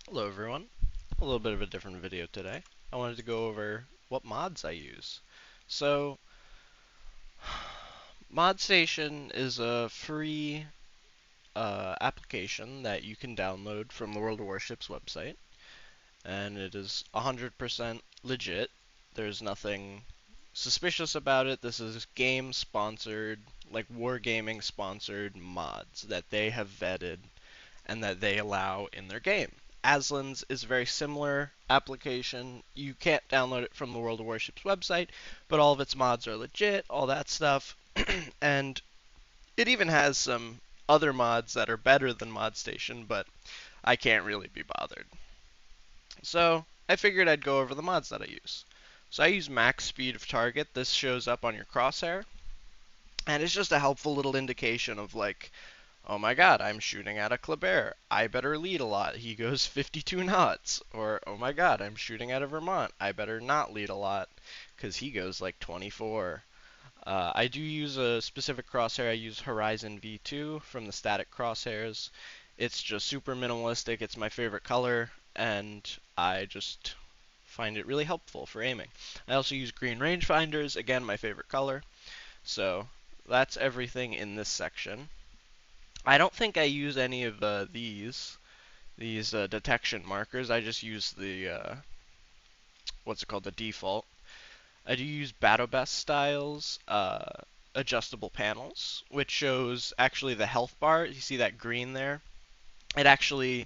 Hello everyone. A little bit of a different video today. I wanted to go over what mods I use. So, Modstation is a free application that you can download from the World of Warships website, and it is 100% legit. There's nothing suspicious about it. This is game sponsored, like wargaming sponsored mods that they have vetted and that they allow in their game. Aslan's is a very similar application. You can't download it from the World of Warships website, but all of its mods are legit, all that stuff. And it even has some other mods that are better than Modstation, but I can't really be bothered. So I figured I'd go over the mods that I use. So I use max speed of target. This shows up on your crosshair, and it's just a helpful little indication of like, oh my god, I'm shooting at a Kleber. I better lead a lot. He goes 52 knots. Or, oh my god, I'm shooting at a Vermont. I better not lead a lot because he goes like 24. I do use a specific crosshair. I use Horizon V2 from the static crosshairs. It's just super minimalistic. It's my favorite color, and I just find it really helpful for aiming. I also use green rangefinders, again, my favorite color. So that's everything in this section. I don't think I use any of these detection markers. I just use the what's it called, the default. I do use BattleBest styles adjustable panels, which shows actually the health bar. You see that green there? It actually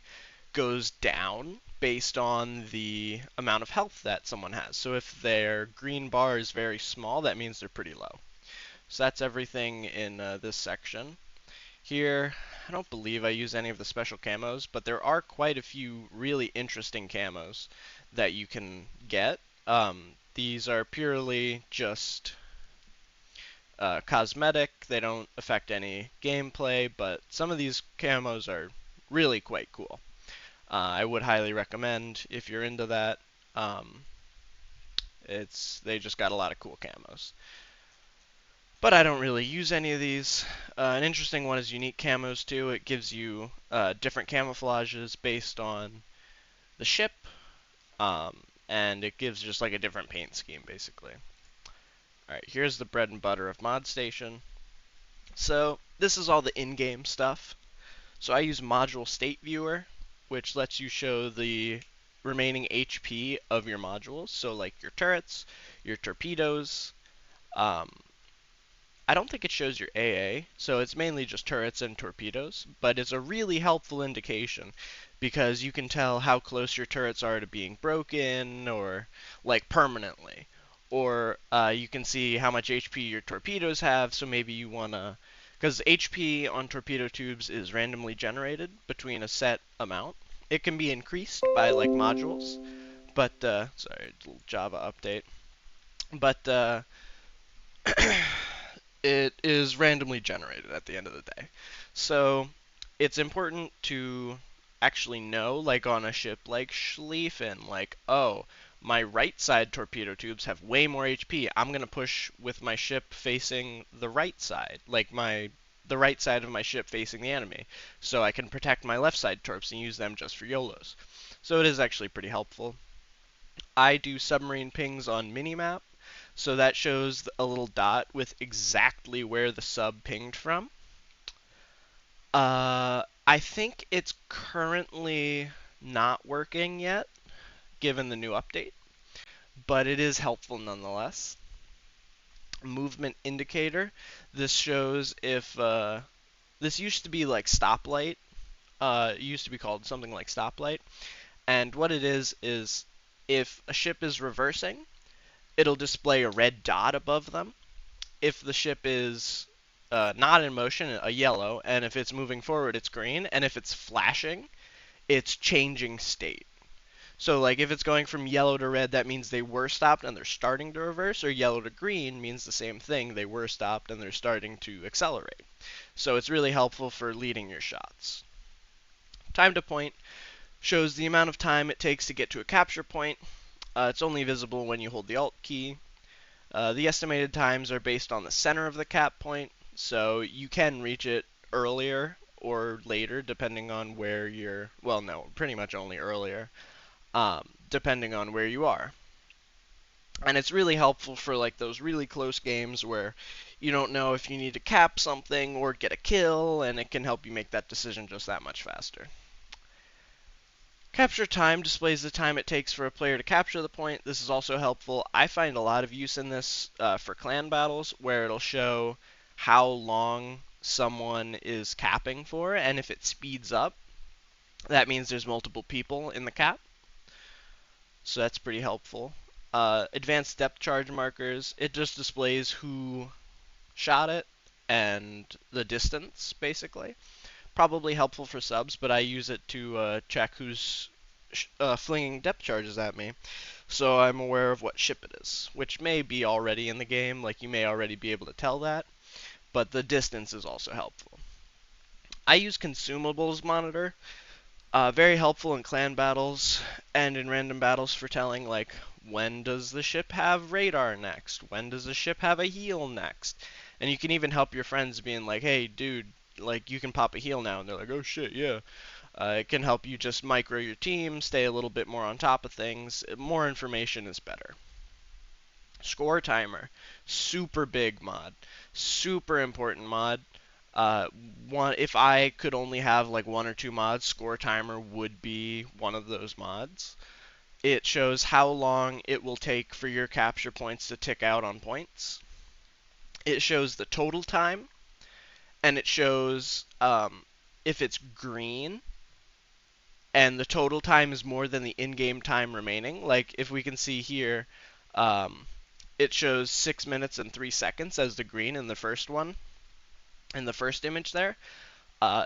goes down based on the amount of health that someone has. So if their green bar is very small, that means they're pretty low. So that's everything in this section. Here, I don't believe I use any of the special camos, but there are quite a few really interesting camos that you can get. These are purely just cosmetic. They don't affect any gameplay, but some of these camos are really quite cool. I would highly recommend if you're into that. Um, they just got a lot of cool camos. But I don't really use any of these. An interesting one is unique camos too. It gives you different camouflages based on the ship, and it gives just like a different paint scheme basically. Alright, here's the bread and butter of Modstation. So this is all the in-game stuff. So I use Module State Viewer, which lets you show the remaining HP of your modules. So like your turrets, your torpedoes, um, I don't think it shows your AA, so it's mainly just turrets and torpedoes, but it's a really helpful indication because you can tell how close your turrets are to being broken or like permanently. Or you can see how much HP your torpedoes have, so maybe you want to, because HP on torpedo tubes is randomly generated between a set amount. It can be increased by like modules, but sorry, little Java update. But it is randomly generated at the end of the day. So it's important to actually know, like on a ship like Schlieffen, like, oh, my right side torpedo tubes have way more HP. I'm going to push with my ship facing the right side, like the right side of my ship facing the enemy, so I can protect my left side torps and use them just for YOLOs. So it is actually pretty helpful. I do submarine pings on minimap, so that shows a little dot with exactly where the sub pinged from. I think it's currently not working yet, given the new update, but it is helpful nonetheless. Movement indicator. This shows if this used to be like stoplight. It used to be called something like stoplight, and what it is if a ship is reversing, it'll display a red dot above them. If the ship is not in motion, a yellow, and if it's moving forward, it's green, and if it's flashing, it's changing state. So, like, if it's going from yellow to red, that means they were stopped and they're starting to reverse, or yellow to green means the same thing, they were stopped and they're starting to accelerate. So it's really helpful for leading your shots. Time to point shows the amount of time it takes to get to a capture point. It's only visible when you hold the Alt key. The estimated times are based on the center of the cap point, so you can reach it earlier or later, depending on where you're. Well, no, pretty much only earlier, depending on where you are. And it's really helpful for like those really close games where you don't know if you need to cap something or get a kill, and it can help you make that decision just that much faster. Capture time displays the time it takes for a player to capture the point. This is also helpful. I find a lot of use in this for clan battles, where it'll show how long someone is capping for, and if it speeds up, that means there's multiple people in the cap. So that's pretty helpful. Advanced depth charge markers, it just displays who shot it and the distance, basically. Probably helpful for subs, but I use it to check who's flinging depth charges at me, so I'm aware of what ship it is, which may be already in the game, like you may already be able to tell that, but the distance is also helpful. I use consumables monitor, very helpful in clan battles and in random battles for telling, like, when does the ship have radar next? When does the ship have a heal next? And you can even help your friends being like, hey, dude, like, you can pop a heal now. And they're like, oh, shit, yeah. It can help you just micro your team, stay a little bit more on top of things. More information is better. Score timer, super big mod, super important mod. If I could only have like one or two mods, score timer would be one of those mods. It shows how long it will take for your capture points to tick out on points. It shows the total time, and it shows if it's green and the total time is more than the in-game time remaining. Like if we can see here, it shows 6 minutes and 3 seconds as the green in the first one, in the first image there.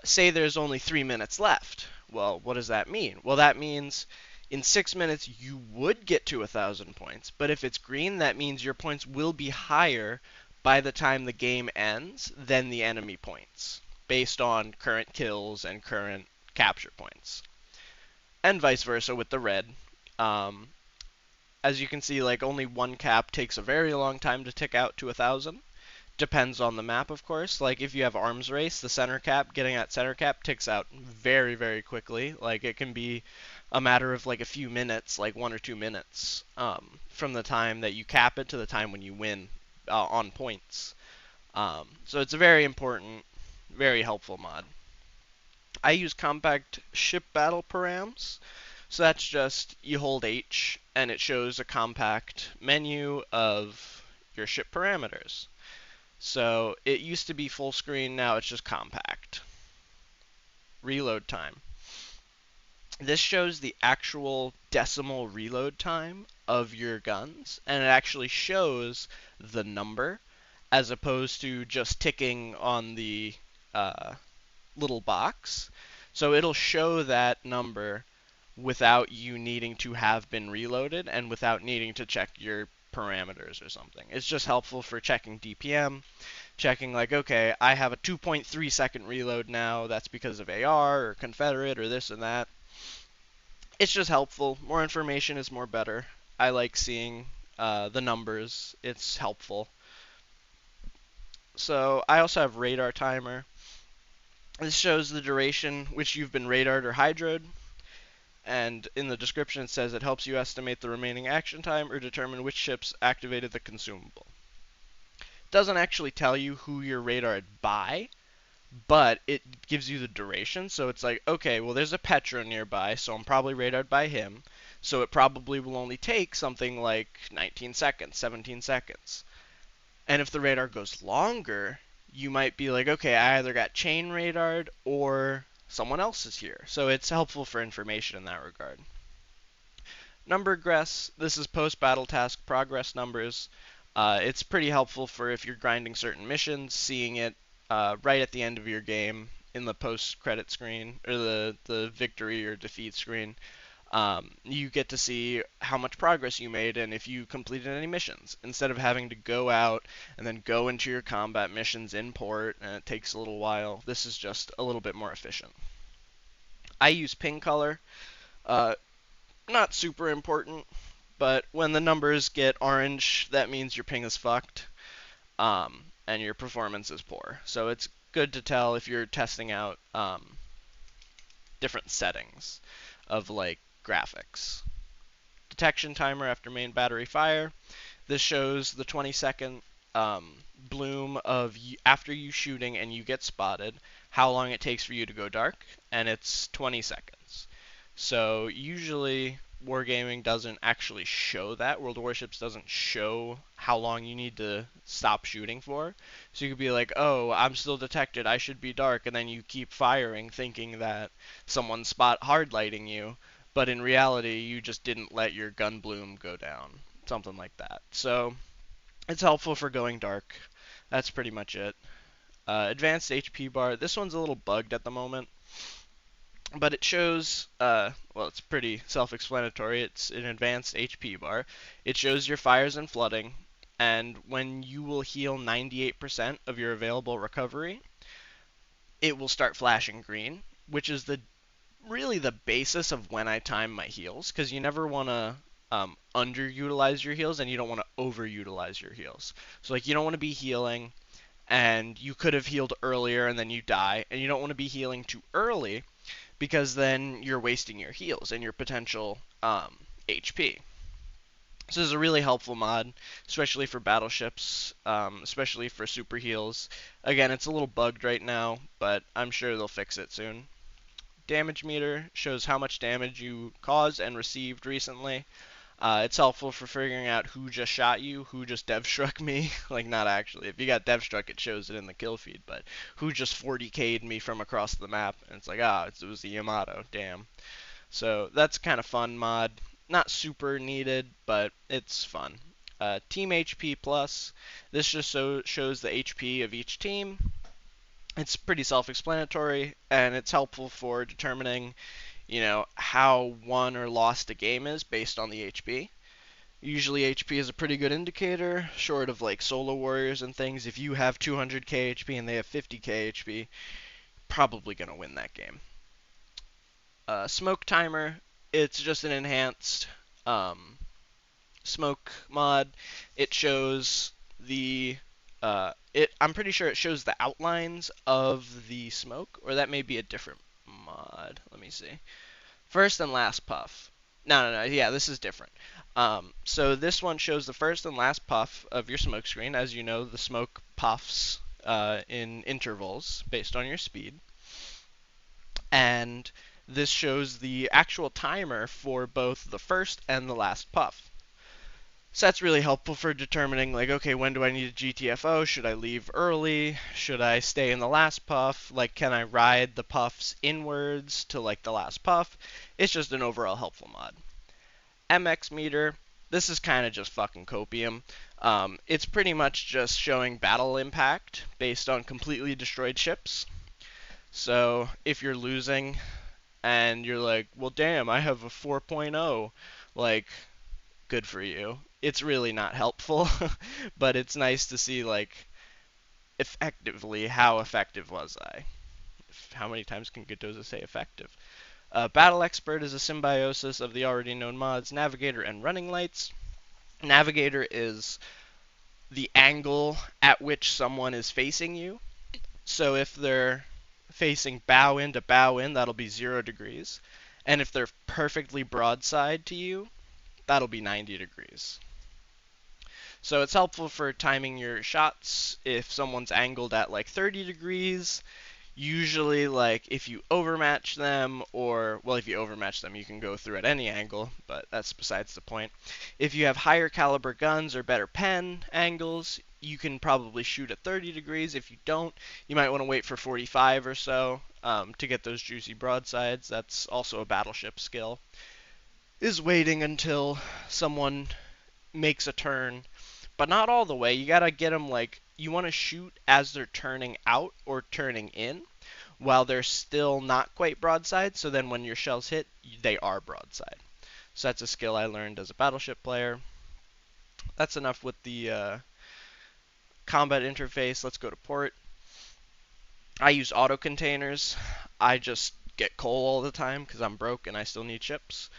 Say there's only 3 minutes left. Well, what does that mean? Well, that means in 6 minutes you would get to 1,000 points, but if it's green, that means your points will be higher by the time the game ends than the enemy points, based on current kills and current capture points. And vice versa with the red. As you can see, like only one cap takes a very long time to tick out to 1,000. Depends on the map, of course. Like if you have arms race, the center cap, getting that center cap ticks out very, very quickly. Like it can be a matter of like a few minutes, like 1 or 2 minutes, from the time that you cap it to the time when you win on points. So it's a very important, very helpful mod. I use compact ship battle params. So that's just, you hold H, and it shows a compact menu of your ship parameters. So it used to be full screen, now it's just compact. Reload time. This shows the actual decimal reload time of your guns, and it actually shows the number, as opposed to just ticking on the little box. So it'll show that number without you needing to have been reloaded and without needing to check your parameters or something. It's just helpful for checking DPM, checking like, okay, I have a 2.3 second reload now, that's because of AR or Confederate or this and that. It's just helpful. More information is more better. I like seeing the numbers. It's helpful. So I also have radar timer. This shows the duration which you've been radared or hydroed. And in the description it says it helps you estimate the remaining action time or determine which ships activated the consumable. It doesn't actually tell you who you're radared by, but it gives you the duration. So it's like, okay, well there's a Petra nearby, so I'm probably radared by him. So it probably will only take something like 19 seconds, 17 seconds. And if the radar goes longer, you might be like, okay, I either got chain radared or someone else is here. So it's helpful for information in that regard. Number progress, this is post-battle task progress numbers. It's pretty helpful for if you're grinding certain missions, seeing it right at the end of your game in the post-credit screen, or the victory or defeat screen. You get to see how much progress you made and if you completed any missions, instead of having to go out and then go into your combat missions in port, and it takes a little while. This is just a little bit more efficient. I use ping color. Not super important, but when the numbers get orange, that means your ping is fucked, and your performance is poor. So it's good to tell if you're testing out different settings of like graphics. Detection timer after main battery fire. This shows the 20-second bloom of after you shooting and you get spotted, how long it takes for you to go dark, and it's 20 seconds. So usually Wargaming doesn't actually show that. World of Warships doesn't show how long you need to stop shooting for. So you could be like, oh, I'm still detected, I should be dark, and then you keep firing thinking that someone's hard lighting you, but in reality you just didn't let your gun bloom go down. Something like that. So it's helpful for going dark. That's pretty much it. Advanced HP bar. This one's a little bugged at the moment, but it shows, well, it's pretty self-explanatory. It's an advanced HP bar. It shows your fires and flooding, and when you will heal 98% of your available recovery, it will start flashing green, which is really the basis of when I time my heals, because you never want to underutilize your heals, and you don't want to overutilize your heals. So like, you don't want to be healing and you could have healed earlier and then you die, and you don't want to be healing too early because then you're wasting your heals and your potential HP. So this is a really helpful mod, especially for battleships, especially for super heals. Again, it's a little bugged right now, but I'm sure they'll fix it soon. Damage meter shows how much damage you caused and received recently. It's helpful for figuring out who just shot you, who just dev struck me. Like, not actually. If you got dev struck, it shows it in the kill feed, but who just 40k'd me from across the map. And it's like, it was the Yamato. Damn. So that's kind of fun mod. Not super needed, but it's fun. Team HP plus. This just shows the HP of each team. It's pretty self-explanatory, and it's helpful for determining, how won or lost a game is based on the HP. Usually HP is a pretty good indicator, short of like solo warriors and things. If you have 200k HP and they have 50k HP, probably going to win that game. Smoke timer, it's just an enhanced smoke mod. It shows I'm pretty sure it shows the outlines of the smoke, or that may be a different mod. Let me see. First and last puff. No. Yeah, this is different. So this one shows the first and last puff of your smoke screen. As you know, the smoke puffs in intervals based on your speed. And this shows the actual timer for both the first and the last puff. So that's really helpful for determining, like, okay, when do I need a GTFO? Should I leave early? Should I stay in the last puff? Like, can I ride the puffs inwards to, like, the last puff? It's just an overall helpful mod. MX meter, this is kind of just fucking copium. It's pretty much just showing battle impact based on completely destroyed ships. So if you're losing and you're like, well, damn, I have a 4.0, like, good for you. It's really not helpful, but it's nice to see, like, effectively how effective was I. How many times can Gatoza say effective? Battle Expert is a symbiosis of the already known mods Navigator and Running Lights. Navigator is the angle at which someone is facing you. So if they're facing bow in to bow in, that'll be 0 degrees. And if they're perfectly broadside to you, that'll be 90 degrees. So it's helpful for timing your shots if someone's angled at like 30 degrees. Usually, like, if you overmatch them, if you overmatch them, you can go through at any angle, but that's besides the point. If you have higher caliber guns or better pen angles, you can probably shoot at 30 degrees. If you don't, you might want to wait for 45 or so to get those juicy broadsides. That's also a battleship skill, is waiting until someone makes a turn, but not all the way. You gotta get them, like, you want to shoot as they're turning out or turning in while they're still not quite broadside, so then when your shells hit, they are broadside. So that's a skill I learned as a battleship player. That's enough with the combat interface. Let's go to port. I use auto containers. I just get coal all the time because I'm broke and I still need ships.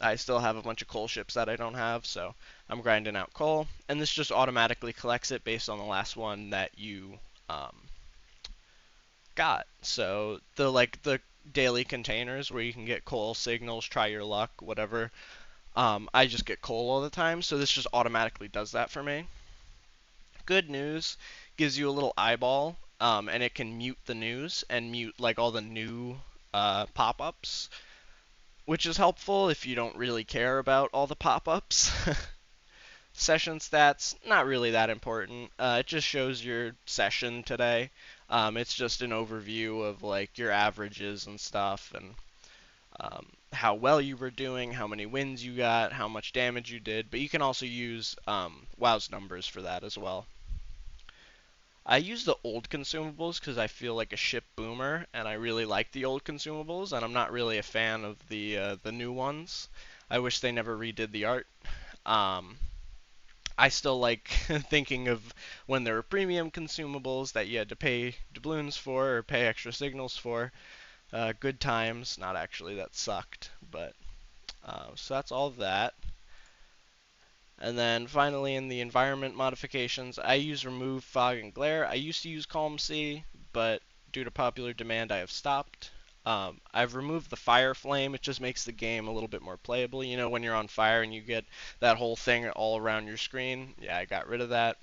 I still have a bunch of coal ships that I don't have, so I'm grinding out coal. And this just automatically collects it based on the last one that you got. So the daily containers where you can get coal signals, try your luck, whatever. I just get coal all the time, so this just automatically does that for me. Good news gives you a little eyeball, and it can mute the news and mute like all the new pop-ups, which is helpful if you don't really care about all the pop-ups. Session stats, not really that important. It just shows your session today. It's just an overview of like your averages and stuff, and how well you were doing, how many wins you got, how much damage you did. But you can also use WoW's numbers for that as well. I use the old consumables because I feel like a ship boomer, and I really like the old consumables, and I'm not really a fan of the new ones. I wish they never redid the art. Um, I still like thinking of when there were premium consumables that you had to pay doubloons for or pay extra signals for. Good times, not actually, that sucked, but so that's all of that. And then finally in the environment modifications, I use remove fog and glare. I used to use calm C, but due to popular demand I have stopped. I've removed the fire flame. It just makes the game a little bit more playable. You know, when you're on fire and you get that whole thing all around your screen. Yeah, I got rid of that.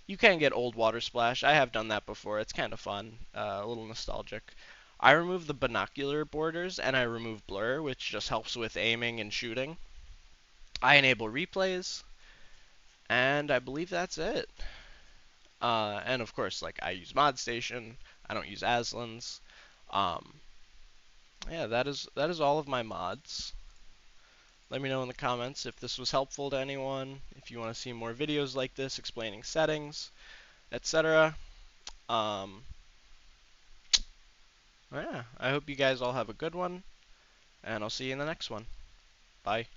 You can get old water splash. I have done that before. It's kind of fun, a little nostalgic. I remove the binocular borders and I remove blur, which just helps with aiming and shooting. I enable replays, and I believe that's it. And of course, like I use Modstation. I don't use Aslan's. Um, yeah, that is all of my mods. Let me know in the comments if this was helpful to anyone. If you want to see more videos like this explaining settings, etc. Um, yeah, I hope you guys all have a good one, and I'll see you in the next one. Bye.